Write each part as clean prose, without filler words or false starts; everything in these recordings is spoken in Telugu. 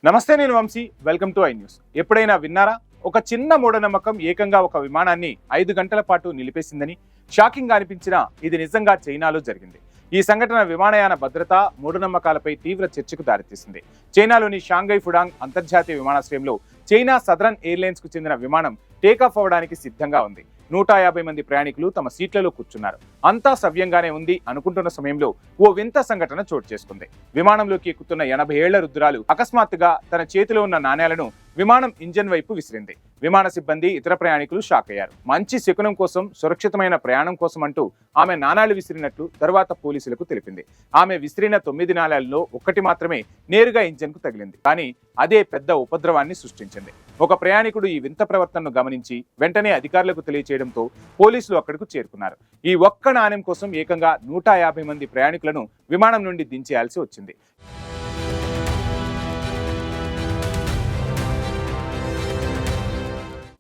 నమస్తే, నేను Vamshi. Welcome to I news. ఎప్పుడైనా విన్నారా? ఒక చిన్న మూఢనమ్మకం ఏకంగా ఒక విమానాన్ని 5 గంటల పాటు నిలిపేసిందని. షాకింగ్ గా అనిపించినా ఇది నిజంగా చైనాలో జరిగింది. ఈ సంఘటన విమానయాన భద్రత, మూఢనమ్మకాలపై తీవ్ర చర్చకు దారితీసింది. చైనాలోని షాంఘై ఫుడాంగ్ అంతర్జాతీయ విమానాశ్రయంలో చైనా సదరన్ ఎయిర్లైన్స్ కు చెందిన విమానం టేకాఫ్ అవ్వడానికి సిద్ధంగా ఉంది. 150 మంది ప్రయాణికులు తమ సీట్లలో కూర్చున్నారు. అంతా సవ్యంగానే ఉంది అనుకుంటున్న సమయంలో ఓ వింత సంఘటన చోటు చేసుకుంది. విమానంలోకి ఎక్కుతున్న 80 ఏళ్ల వృద్ధురాలు అకస్మాత్తుగా తన చేతిలో ఉన్న నాణేలను విమానం ఇంజన్ వైపు విసిరింది. విమాన సిబ్బంది, ఇతర ప్రయాణికులు షాక్ అయ్యారు. మంచి శకునం కోసం, సురక్షితమైన ప్రయాణం కోసం అంటూ ఆమె నాణాలు విసిరినట్లు తర్వాత పోలీసులకు తెలిపింది. ఆమె విసిరిన 9 నాణాలలో 1 మాత్రమే నేరుగా ఇంజన్ కు తగిలింది. కానీ అదే పెద్ద ఉపద్రవాన్ని సృష్టించింది. ఒక ప్రయాణికుడు ఈ వింత ప్రవర్తనను గమనించి వెంటనే అధికారులకు తెలియజేయడంతో పోలీసులు అక్కడకు చేరుకున్నారు. ఈ ఒక్క నాణ్యం కోసం ఏకంగా 150 మంది ప్రయాణికులను విమానం నుండి దించేయాల్సి వచ్చింది.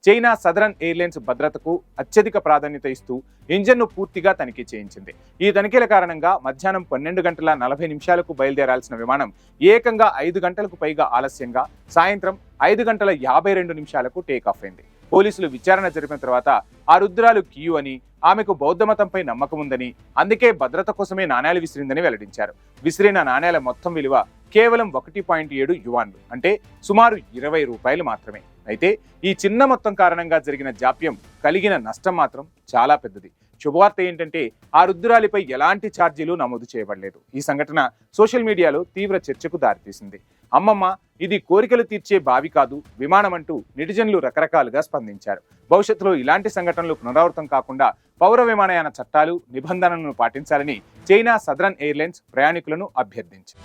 చైనా సదరన్ ఎయిర్లైన్స్ భద్రతకు అత్యధిక ప్రాధాన్యత ఇస్తూ ఇంజన్ను పూర్తిగా తనిఖీ చేయించింది. ఈ తనిఖీల కారణంగా మధ్యాహ్నం 12:40 బయలుదేరాల్సిన విమానం ఏకంగా 5 గంటలకు పైగా ఆలస్యంగా సాయంత్రం 5:52 టేకాఫ్ అయింది. పోలీసులు విచారణ జరిపిన తర్వాత ఆ రుద్రాలు కియు అని, ఆమెకు బౌద్ధ మతంపై నమ్మకం ఉందని, అందుకే భద్రత కోసమే నాణేలు విసిరిందని వెల్లడించారు. విసిరిన నాణేల మొత్తం విలువ కేవలం 1.7 యువాన్లు, అంటే సుమారు 20 రూపాయలు మాత్రమే. అయితే ఈ చిన్న మొత్తం కారణంగా జరిగిన జాప్యం కలిగిన నష్టం మాత్రం చాలా పెద్దది. శుభవార్త ఏంటంటే ఆ రుద్రాలిపై ఎలాంటి ఛార్జీలు నమోదు చేయబడలేదు. ఈ సంఘటన సోషల్ మీడియాలో తీవ్ర చర్చకు దారితీసింది. అమ్మమ్మ, ఇది కోరికలు తీర్చే బావి కాదు, విమానం అంటూ నెటిజన్లు రకరకాలుగా స్పందించారు. భవిష్యత్తులో ఇలాంటి సంఘటనలు పునరావృతం కాకుండా పౌర విమానయాన చట్టాలు, నిబంధనలను పాటించాలని చైనా సదరన్ ఎయిర్లైన్స్ ప్రయాణికులను అభ్యర్థించింది.